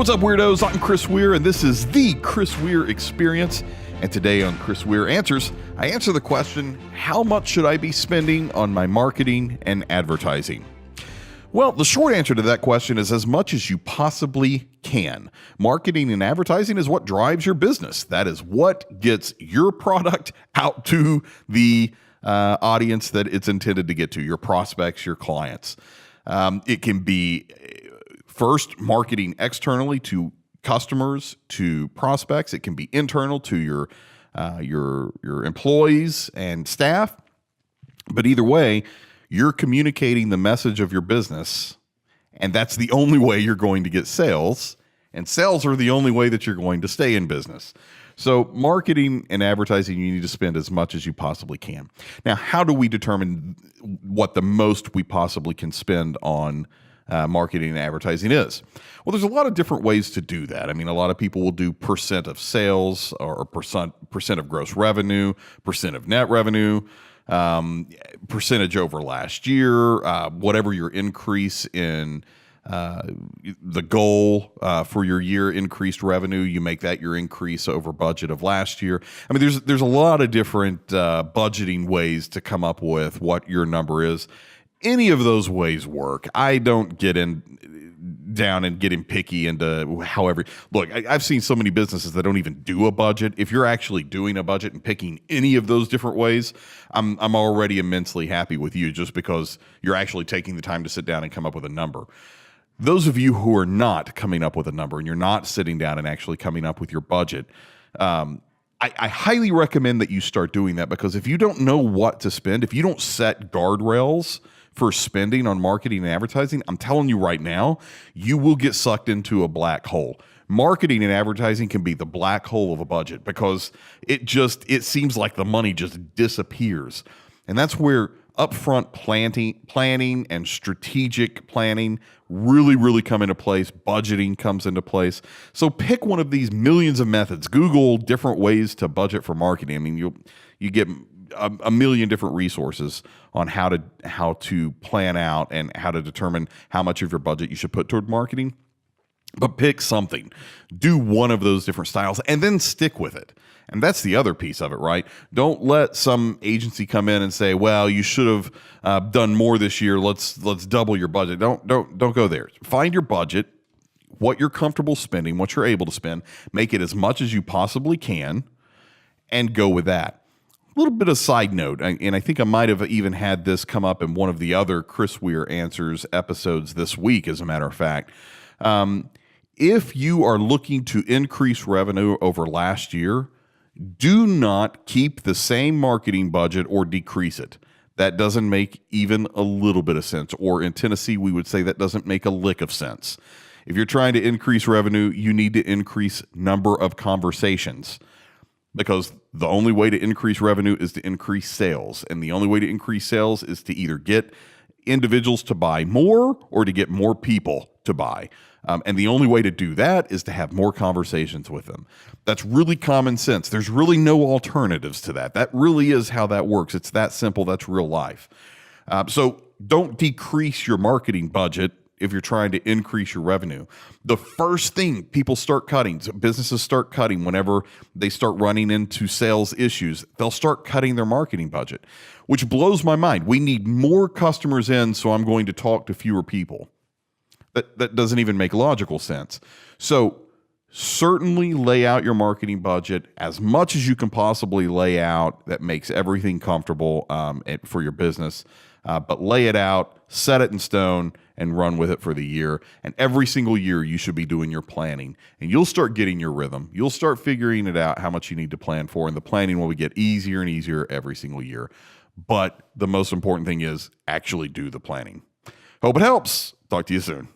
What's up, weirdos? I'm Chris Weir, and this is the Chris Weir Experience. And today on Chris Weir Answers, I answer the question, how much should I be spending on my marketing and advertising? Well, the short answer to that question is as much as you possibly can. Marketing and advertising is what drives your business. That is what gets your product out to the audience that it's intended to get to, your prospects, your clients. It can be first marketing externally to customers, to prospects. It can be internal to your employees and staff. But either way, you're communicating the message of your business, and that's the only way you're going to get sales. And sales are the only way that you're going to stay in business. So marketing and advertising, you need to spend as much as you possibly can. Now, how do we determine what the most we possibly can spend on marketing and advertising is? Well, there's a lot of different ways to do that. I mean, a lot of people will do percent of sales or percent of gross revenue, percent of net revenue, percentage over last year, whatever your increase in the goal for your year increased revenue, you make that your increase over budget of last year. I mean, there's a lot of different budgeting ways to come up with what your number is. Any of those ways work. I don't get down and getting picky into however. Look, I've seen so many businesses that don't even do a budget. If you're actually doing a budget and picking any of those different ways, I'm already immensely happy with you just because you're actually taking the time to sit down and come up with a number. Those of you who are not coming up with a number and you're not sitting down and actually coming up with your budget, I highly recommend that you start doing that, because if you don't know what to spend, if you don't set guardrails for spending on marketing and advertising, I'm telling you right now, you will get sucked into a black hole. Marketing and advertising can be the black hole of a budget because it seems like the money just disappears. And that's where upfront planning and strategic planning really, really come into place. Budgeting comes into place. So pick one of these millions of methods. Google different ways to budget for marketing. I mean, you get a million different resources on how to plan out and how to determine how much of your budget you should put toward marketing. But pick something. Do one of those different styles and then stick with it. And that's the other piece of it, right? Don't let some agency come in and say, well, you should have done more this year. Let's double your budget. Don't go there. Find your budget, what you're comfortable spending, what you're able to spend, make it as much as you possibly can, and go with that. A little bit of side note, and I think I might have even had this come up in one of the other Chris Weir Answers episodes this week, as a matter of fact. If you are looking to increase revenue over last year, do not keep the same marketing budget or decrease it. That doesn't make even a little bit of sense. Or in Tennessee, we would say that doesn't make a lick of sense. If you're trying to increase revenue, you need to increase number of conversations, because the only way to increase revenue is to increase sales. And the only way to increase sales is to either get individuals to buy more or to get more people to buy. And the only way to do that is to have more conversations with them. That's really common sense. There's really no alternatives to that. That really is how that works. It's that simple. That's real life. So don't decrease your marketing budget if you're trying to increase your revenue. The first thing people start cutting, businesses start cutting whenever they start running into sales issues, they'll start cutting their marketing budget, which blows my mind. We need more customers in, so I'm going to talk to fewer people. That doesn't even make logical sense. So certainly lay out your marketing budget as much as you can possibly lay out that makes everything comfortable for your business. But lay it out, set it in stone, and run with it for the year. And every single year you should be doing your planning. And you'll start getting your rhythm. You'll start figuring it out how much you need to plan for. And the planning will get easier and easier every single year. But the most important thing is actually do the planning. Hope it helps. Talk to you soon.